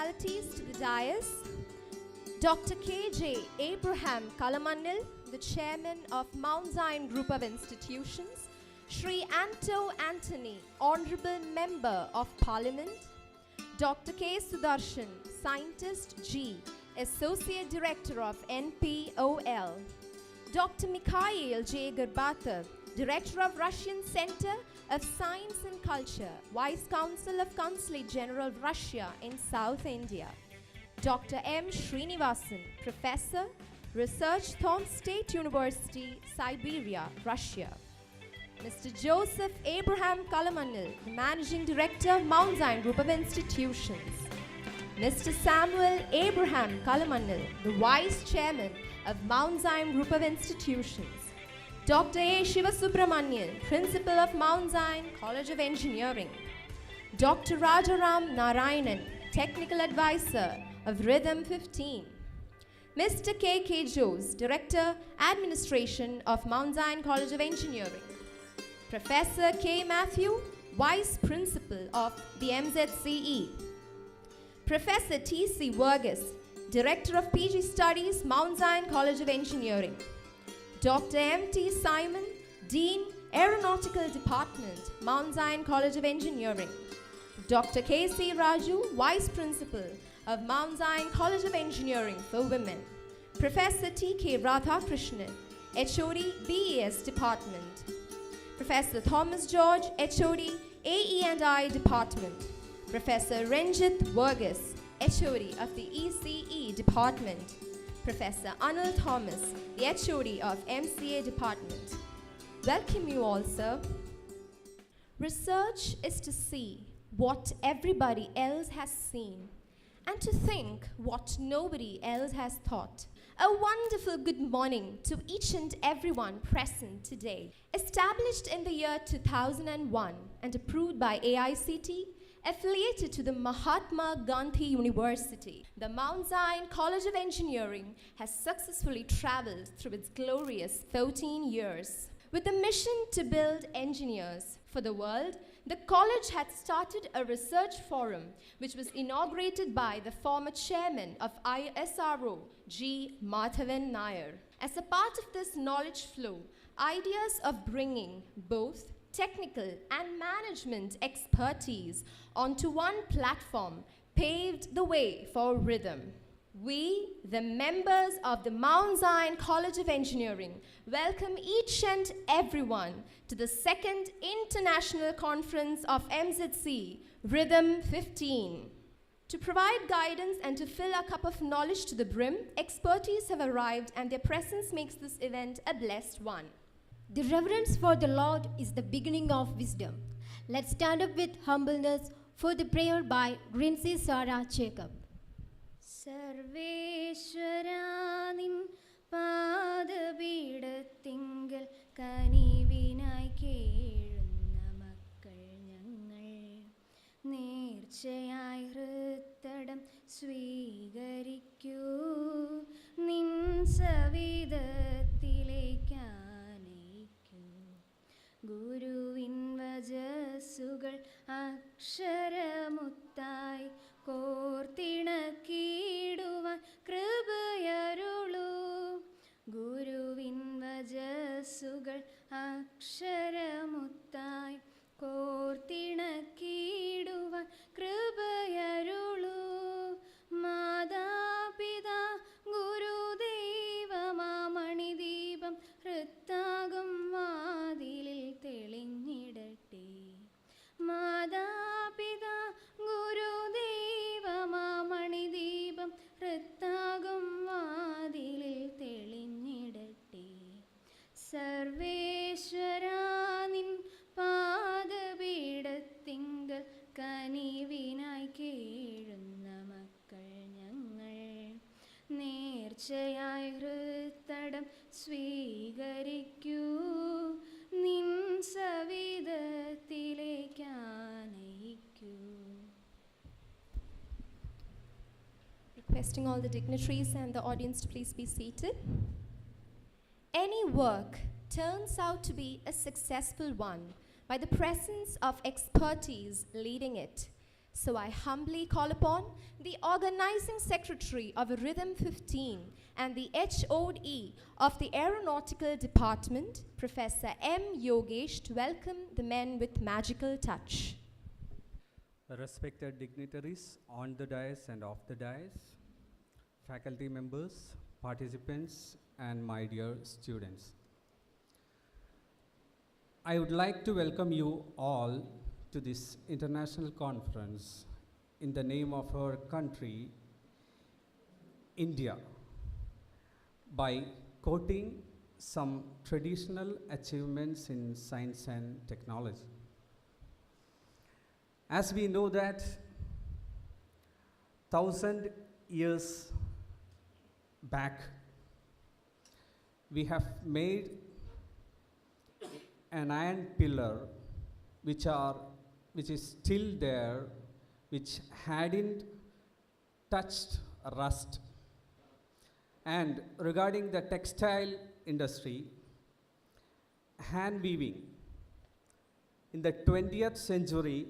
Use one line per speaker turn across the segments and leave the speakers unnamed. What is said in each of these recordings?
personalities to the dais. Dr. K.J. Abraham Kalamannil, the Chairman of Mount Zion Group of Institutions. Shri Anto Anthony, Honorable Member of Parliament. Dr. K. Sudarshan, Scientist G, Associate Director of NPOL. Dr. Mikhail J. Garbatev, Director of Russian Center of Science and Culture, Vice Consul of Consulate General of Russia in South India. Dr. M. Srinivasan, Professor, Research, Thom State University, Siberia, Russia. Mr. Joseph Abraham Kalamannil, the Managing Director, Mount Zion Group of Institutions. Mr. Samuel Abraham Kalamannil, the Vice Chairman of Mount Zion Group of Institutions. Dr. A. Shivasubramanian, Principal of Mount Zion College of Engineering. Dr. Rajaram Narayanan, Technical Advisor of RITAM'15. Mr. K.K. Jose, Director, Administration of Mount Zion College of Engineering. Professor K. Matthew, Vice Principal of the MZCE. Professor T.C. Vargas, Director of PG Studies, Mount Zion College of Engineering. Dr. M.T. Simon, Dean, Aeronautical Department, Mount Zion College of Engineering. Dr. K.C. Raju, Vice Principal of Mount Zion College of Engineering for Women. Professor T.K. Radhakrishnan, HOD, BES Department. Professor Thomas George, HOD, AE&I Department. Professor Ranjit Vargas, HOD of the ECE Department. Professor Anil Thomas, the HOD of MCA Department. Welcome you all, sir. Research is to see what everybody else has seen and to think what nobody else has thought. A wonderful good morning to each and everyone present today. Established in the year 2001 and approved by AICT, affiliated to the Mahatma Gandhi University, the Mount Zion College of Engineering has successfully traveled through its glorious 14 years. With the mission to build engineers for the world, the college had started a research forum which was inaugurated by the former chairman of ISRO, G. Madhavan Nair. As a part of this knowledge flow, ideas of bringing both technical and management expertise onto one platform paved the way for RITAM'. We, the members of the Mount Zion College of Engineering, welcome each and everyone to the second International Conference of MZC, RITAM'15. To provide guidance and to fill our cup of knowledge to the brim, expertise have arrived and their presence makes this event a blessed one.
The reverence for the Lord is the beginning of wisdom. Let's stand up with humbleness for the prayer by Rinsi Sarah Jacob.
സർവേശ്വരാനിൻ പാദപീഠത്തിങ്കൽ കനിവിനായി കേഴുന്ന മക്കൾ ഞങ്ങൾ നേർച്ചയായി ഹൃത്തടം സ്വീകരിക്കൂ നിൻ സവിധത്തിലേക്കാനയിക്കൂ ഗുരുവിൻ വചസ്സുകൾ അക്ഷരമുത്തായി കോർത്തിണക്കിടുവാൻ കൃപയരുളൂ ഗുരുവിൻ വചസ്സുകൾ അക്ഷരമുത്തായി കോർത്തിണക്കിടുവാൻ കൃപയരുളൂ മാതാപിതാ ഗുരുദൈവമാമണിദീപം ഹൃത്താകും വാതിലിൽ തെളിഞ്ഞിടട്ടെ മാതാപിതാ ഗുരുദൈവമാമണിദീപം ഹൃത്താകും വാതിലിൽ തെളിഞ്ഞിടട്ടെ സർവേശ്വരാനിൻ പാദപീഠത്തിങ്കൽ കനിവിനായി കേഴുന്ന മക്കൾ ഞങ്ങൾ നേർച്ചയായി ഹൃത്തടം സ്വീകരിക്കൂ നിൻ സവിധത്തിലേക്കാനയിക്കൂ.
Requesting all the dignitaries and the audience to please be seated. Any work turns out to be a successful one by the presence of expertise leading it. So I humbly call upon the organizing secretary of RITAM'15 and the HOD of the Aeronautical Department, Professor M. Yogesh, to welcome the men with magical touch.
Respected dignitaries on the dais and off the dais, faculty members, participants, and my dear students. I would like to welcome you all to this international conference in the name of our country, India, by quoting some traditional achievements in science and technology. As we know that 1,000 years back, we have made an iron pillar which is still there, which hadn't touched rust. And regarding the textile industry, hand weaving, in the 20th century,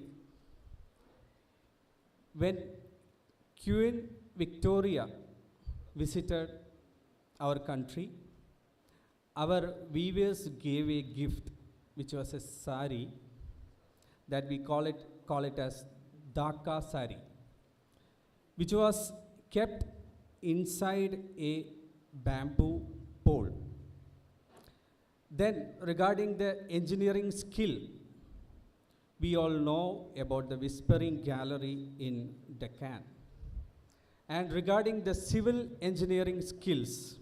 when Queen Victoria visited our country, our weavers gave a gift, which was a sari, that we call it as Dhaka sari, which was kept inside a bamboo pole. Then regarding the engineering skill, we all know about the Whispering Gallery in Deccan. And regarding the civil engineering skills,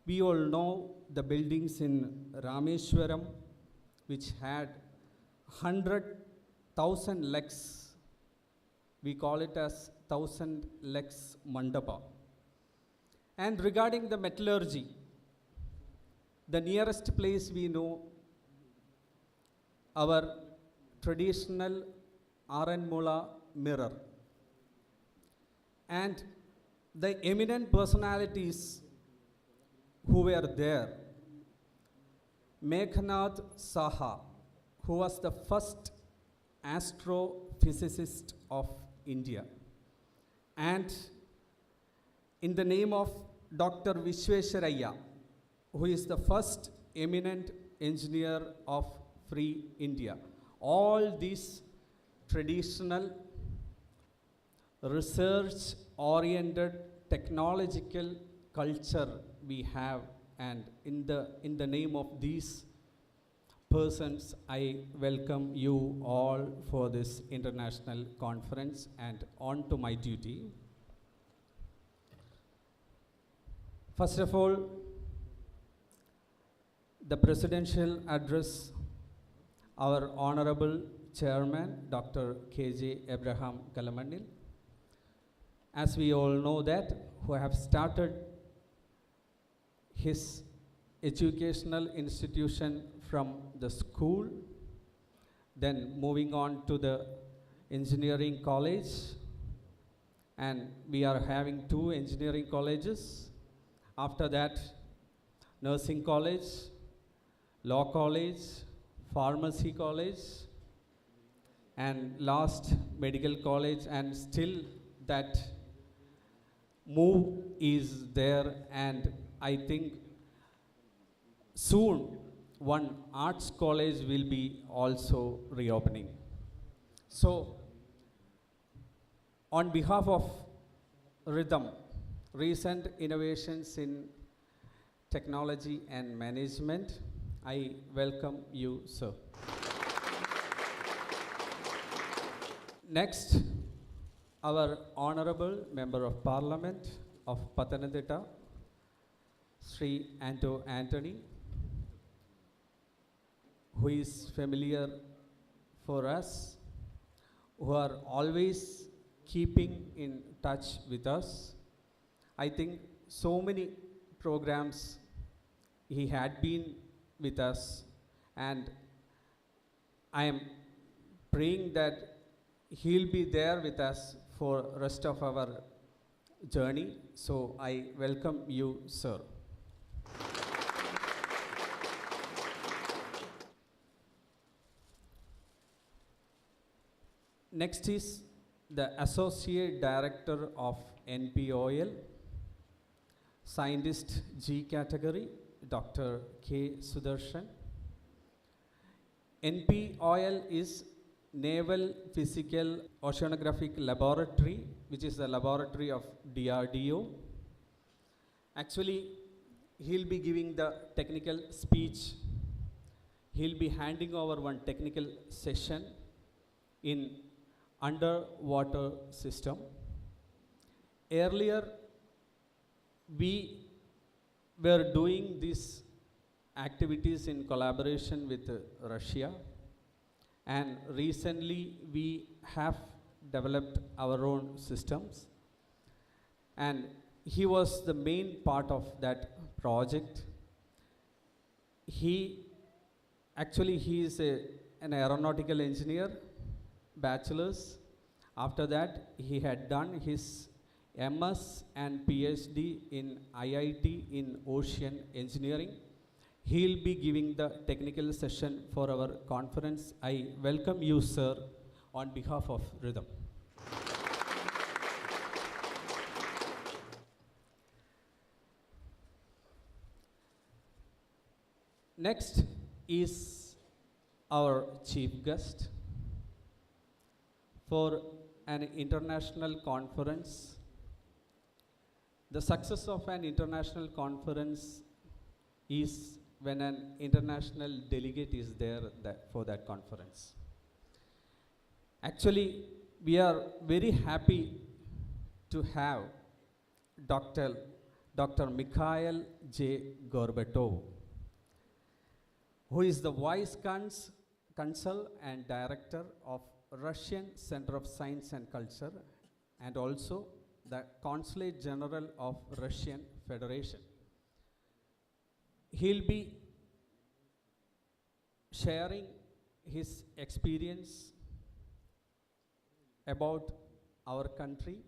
we all know the buildings in Rameshwaram, which had 100,000 legs. We call it as 1,000 legs mandapa. And regarding the metallurgy, the nearest place we know, our traditional Aranmula mirror. And the eminent personalities who were there, Meghnath Saha, who was the first astrophysicist of India. And in the name of Dr. Vishwesharaya, who is the first eminent engineer of free India. All these traditional, research-oriented, technological culture we have, and in the name of these persons, I welcome you all for this international conference, and on to my duty. First of all, the presidential address, our Honorable Chairman, Dr. K.J. Abraham Kalamannil, as we all know that, who have started his educational institution from the school, then moving on to the engineering college, and we are having 2 engineering colleges. After that, nursing college, law college, pharmacy college, and last medical college, and still that move is there, and I think soon one arts college will be also reopening. So on behalf of RITAM, recent innovations in technology and management, I welcome you, sir. Next, our Honorable Member of Parliament of PATHANAMT, Sri Anto Anthony, who is familiar for us, who are always keeping in touch with us. I think so many programs he had been with us, and I am praying that he'll be there with us for rest of our journey. So I welcome you, sir. Next is the Associate Director of NPOL, Scientist G category, Dr. K. Sudarshan. NPOL is Naval Physical Oceanographic Laboratory, which is the laboratory of DRDO. Actually, he'll be giving the technical speech. He'll be handing over one technical session in underwater system. Earlier, we were doing these activities in collaboration with Russia, and recently we have developed our own systems, and he was the main part of that project. He is an aeronautical engineer, bachelor's. After that, he had done his MS and PhD in IIT in ocean engineering. He'll be giving the technical session for our conference. I welcome you, sir, on behalf of RITAM'. Next is our chief guest. For an international conference, the success of an international conference is when an international delegate is there for that conference. Actually, we are very happy to have Dr. Mikhail J. Gorbatov, who is the Vice Consul and Director of Russian Center of Science and Culture, and also the Consulate General of Russian Federation. He'll be sharing his experience about our country,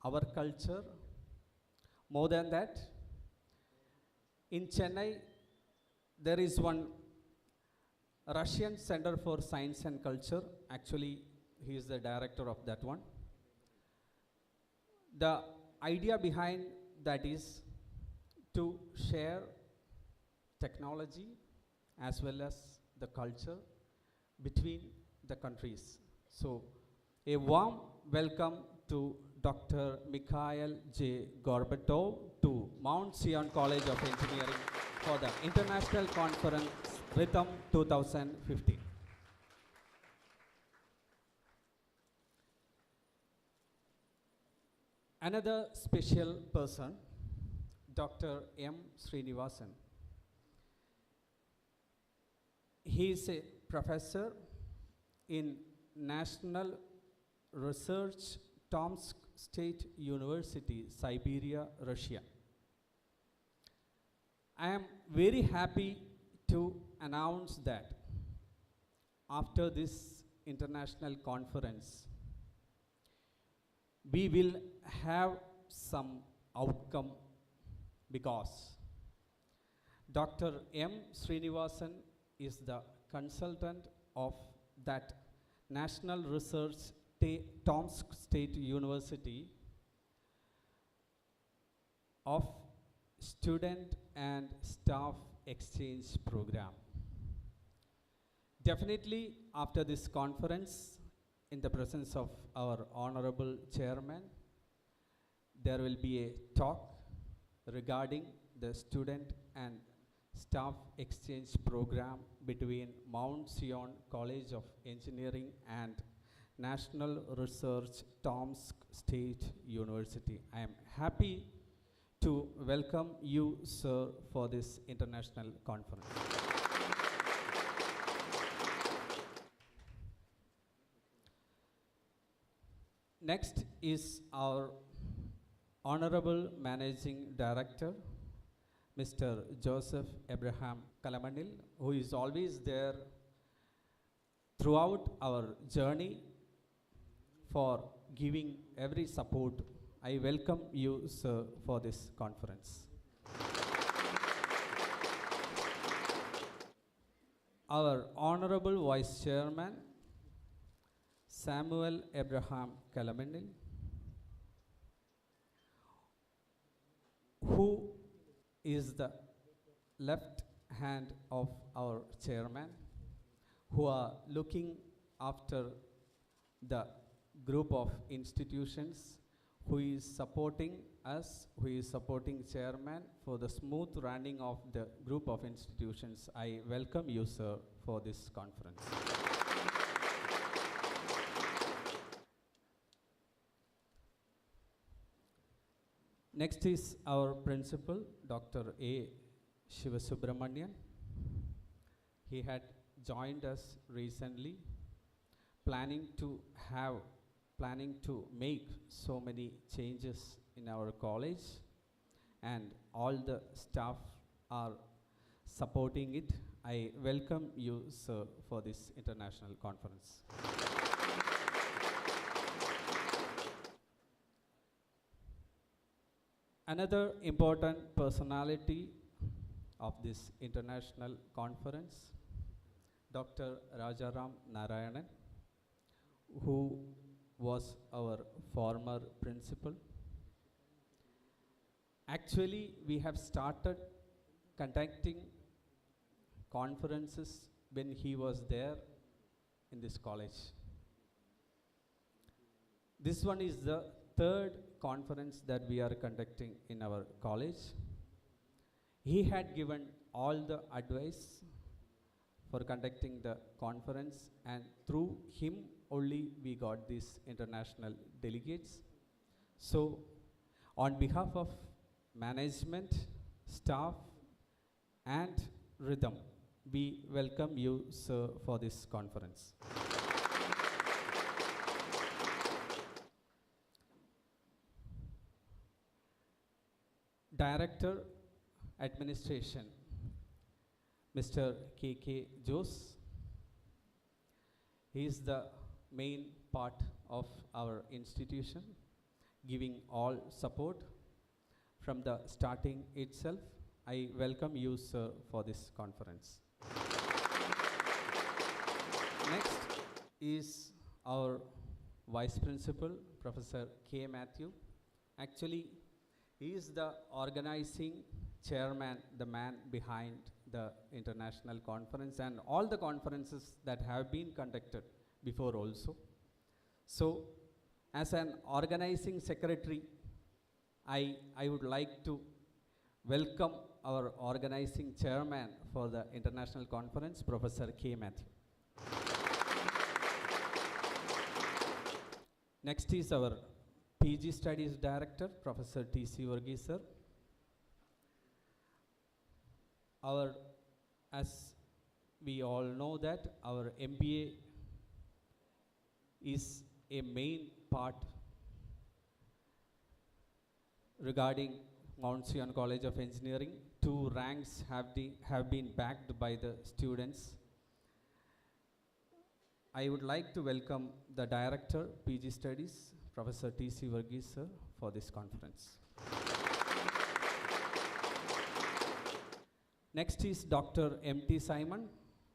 our culture. More than that, in Chennai, there is one Russian Center for Science and Culture. Actually, he is the director of that one. The idea behind that is to share technology as well as the culture between the countries. So, a warm welcome to Dr. Mikhail J. Gorbatov to Mount Sion College of Engineering for the International Conference RITAM' 2015. Another special person, Dr. M. Srinivasan. He is a professor in National Research Tomsk State University, Siberia, Russia. I am very happy to announce that after this international conference, we will have some outcome, because Dr. M. Srinivasan is the consultant of that National Research Tomsk State University of Student and Staff Exchange Program. Definitely after this conference, in the presence of our Honorable Chairman, there will be a talk regarding the Student and Staff Exchange Program between Mount Sion College of Engineering and National Research Tomsk State University. I am happy to welcome you, sir, for this international conference. Next is our Honorable Managing Director, Mr. Joseph Abraham Kalamanil, who is always there throughout our journey for giving every support. I welcome you, sir, for this conference. Our Honorable Vice Chairman, Samuel Abraham Kalamanil, who is the left hand of our chairman, who are looking after the group of institutions, who is supporting us, who is supporting chairman for the smooth running of the group of institutions. I welcome you, sir, for this conference. Next is our principal, Dr. A. Shivasubramanian. He had joined us recently, planning to make so many changes in our college, and all the staff are supporting it. I welcome you, sir, for this international conference. Another important personality of this international conference, Dr. Rajaram Narayanan, who was our former principal. Actually, we have started conducting conferences when he was there in this college. This one is the third conference that we are conducting in our college. He had given all the advice for conducting the conference, and through him only we got these international delegates. So, on behalf of management, staff, and RITAM', we welcome you, sir, for this conference. Director, Administration, Mr. K.K. Jose. He is the main part of our institution, giving all support from the starting itself. I welcome you, sir, for this conference. Next is our Vice Principal, Professor K. Matthew. Actually, he is the organizing chairman, the man behind the international conference and all the conferences that have been conducted before also. So, as an organizing secretary, I would like to welcome our organizing chairman for the international conference, Professor K. Matthew. Next is our PG Studies Director, Professor T.C. Varghese, sir. As we all know that our MBA is a main part regarding Mount Sion College of Engineering. 2 ranks have been backed by the students. I would like to welcome the Director, PG Studies, Professor T.C. Varghese, sir, for this conference. Next is Dr. M.T. Simon,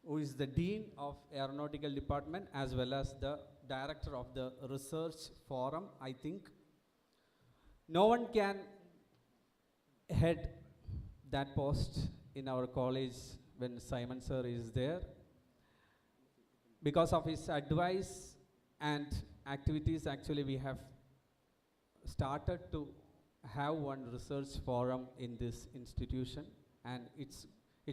who is the Dean of Aeronautical Department as well as the Director of the Research Forum. I think no one can head that post in our college when Simon sir is there. Because of his advice and activities, actually we have started to have one research forum in this institution, and it's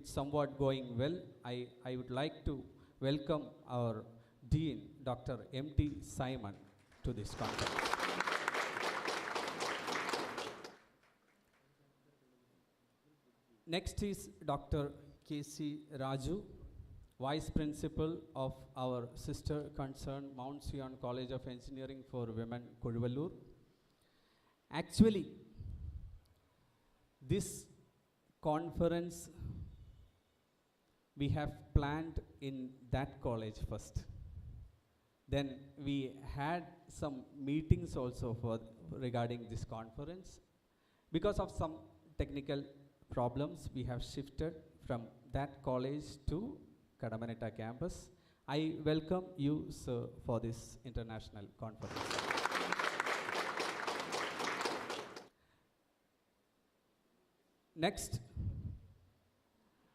somewhat going well. I would like to welcome our Dean, Dr. M.T. Simon, to this conference. Next is Dr. K.C. Raju, Vice Principal of our sister concern, Mount Sion College of Engineering for Women, Koduvallur. Actually, this conference we have planned in that college first. Then we had some meetings also regarding this conference. Because of some technical problems, we have shifted from that college to KADMMANITTA campus. I welcome you, sir, for this international conference. Next,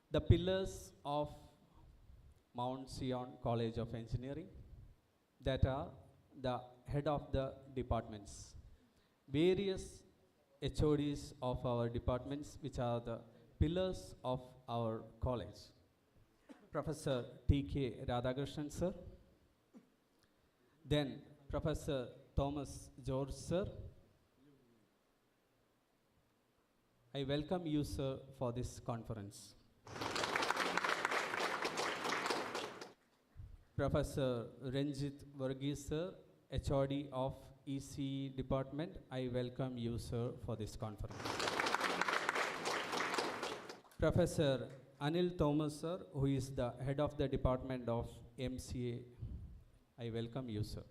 the pillars of Mount Zion College of Engineering, that are the head of the departments, various HODs of our departments, which are the pillars of our college. Professor T.K. Radhakrishnan, sir. Then Professor Thomas George, sir. I welcome you, sir, for this conference. Professor Ranjit Varghese, sir, HOD of ECE department. I welcome you, sir, for this conference. Professor Anil Thomas, sir, who is the head of the department of MCA. I welcome you, sir.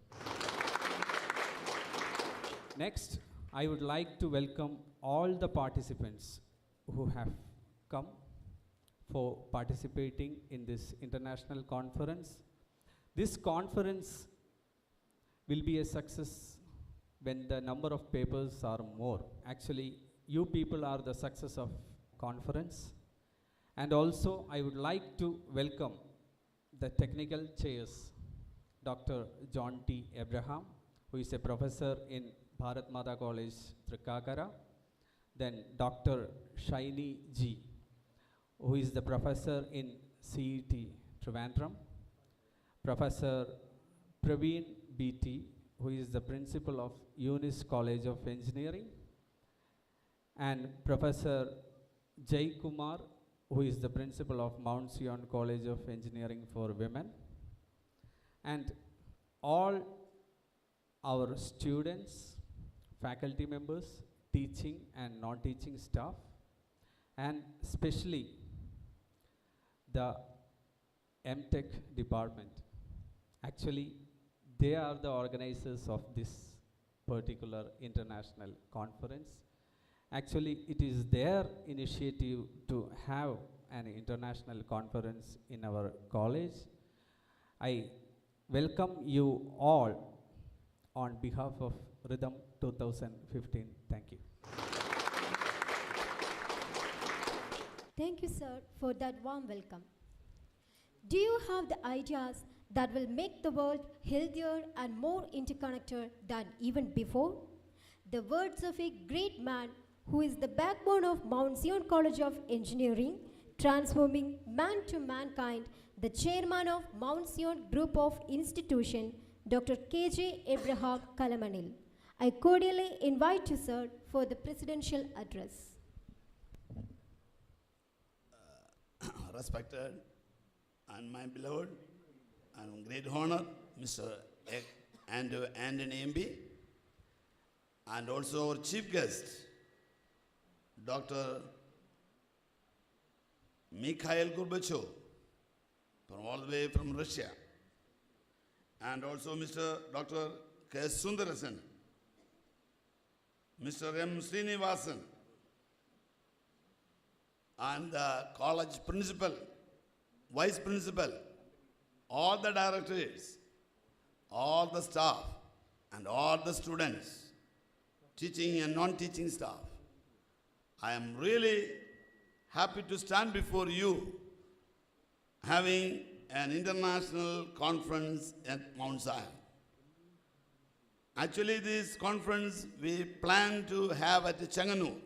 Next, I would like to welcome all the participants who have come for participating in this international conference. This conference will be a success when the number of papers are more. Actually, you people are the success of conference. And also, I would like to welcome the technical chairs, Dr. John T. Abraham, who is a professor in Bharat Mata College, Trikakara. Then Dr. Shaini G, who is the professor in CET, Trivandrum. Professor Praveen B.T., who is the principal of Unis College of Engineering. And Professor Jai Kumar, who is the principal of Mount Zion College of Engineering for Women. And all our students, faculty members, teaching and non-teaching staff, and especially the MTech department. Actually, they are the organizers of this particular international conference. Actually, it is their initiative to have an international conference in our college. I welcome you all on behalf of RITAM 2015. Thank you.
Thank you, sir, for that warm welcome. Do you have the ideas that will make the world healthier and more interconnected than even before? The words of a great man who is the backbone of Mount Zion College of Engineering, transforming man to mankind, the chairman of Mount Zion Group of Institution, Dr. K.J. Abraham Kalamanil. I cordially invite you, sir, for the presidential address.
Respected and my beloved and great honor, Mr. Andrew Anthony MB, and also our chief guest, Dr. Mikhail Gorbachev, from all the way from Russia, and also Mr. Dr. K. Sundarasan, Mr. M. Srinivasan, and the college principal, vice principal, all the directors, all the staff, and all the students, teaching and non-teaching staff. I am really happy to stand before you having an international conference at Mount Zion. Actually, this conference we planned to have at Changanur,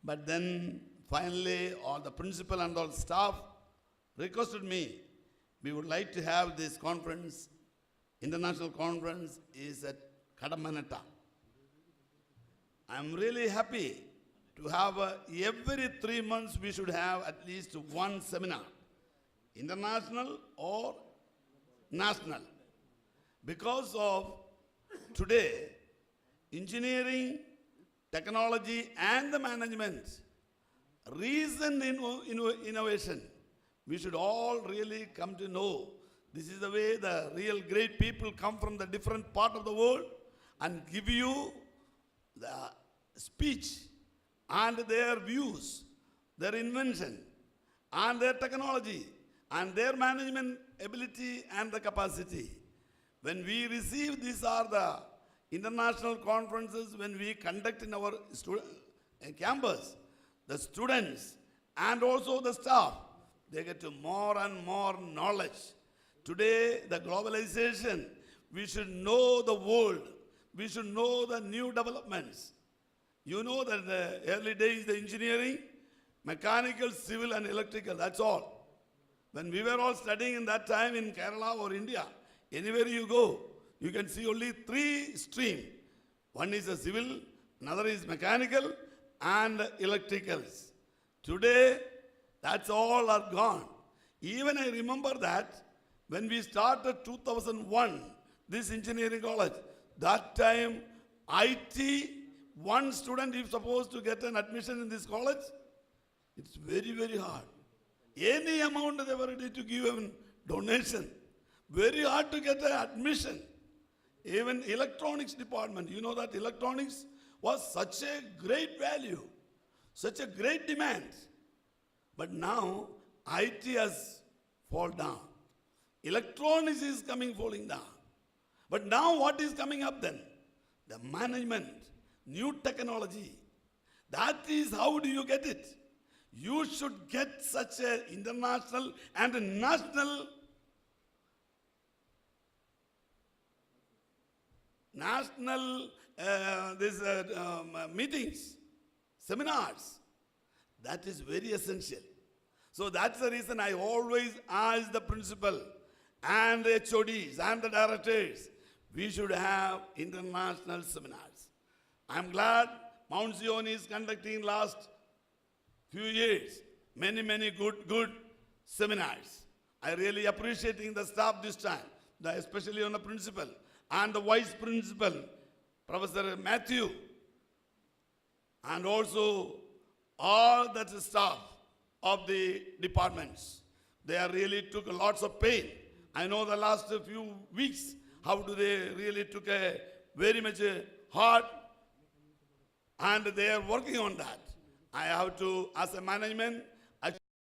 but then finally all the principal and all staff requested me, we would like to have this conference, international conference is at KADMMANITTA. I am really happy to have every 3 months we should have at least one seminar, international or national. Because of today, engineering, technology and the management, recent innovation, we should all really come to know. This is the way the real great people come from the different part of the world and give you the speech and their views, their invention and their technology. and their management ability and the capacity. When we receive, these are the international conferences when we conduct in our campus, the students and also the staff, they get to more and more knowledge. Today, the globalization, we should know the world. We should know the new developments. You know that in the early days, the engineering, mechanical, civil and electrical, that's all. When we were all studying in that time in Kerala or India, anywhere you go, you can see only 3 streams. One is a civil, another is mechanical and electricals. Today, that's all are gone. Even I remember that when we started 2001, this engineering college, that time IT, one student is supposed to get an admission in this college, it's very, very hard. Any amount they were ready to give a donation. Very hard to get an admission. Even electronics department, you know that electronics was such a great value, such a great demand. But now IT has fallen down. Electronics is falling down. But now what is coming up then? The management, new technology. That is how do you get it? You should get such an international and a national meetings, seminars. That is very essential. So that's the reason I always ask the principal and the HODs and the directors, we should have international seminars. I'm glad Mount Zion is conducting last few years many good seminars. I really appreciating the staff this time, especially on the principal and the vice principal, Professor Matthew, and also all that staff of the departments. They are really took lots of pain. I know the last few weeks, how do they really took a very much hard, and they are working on that. I have to, as a management,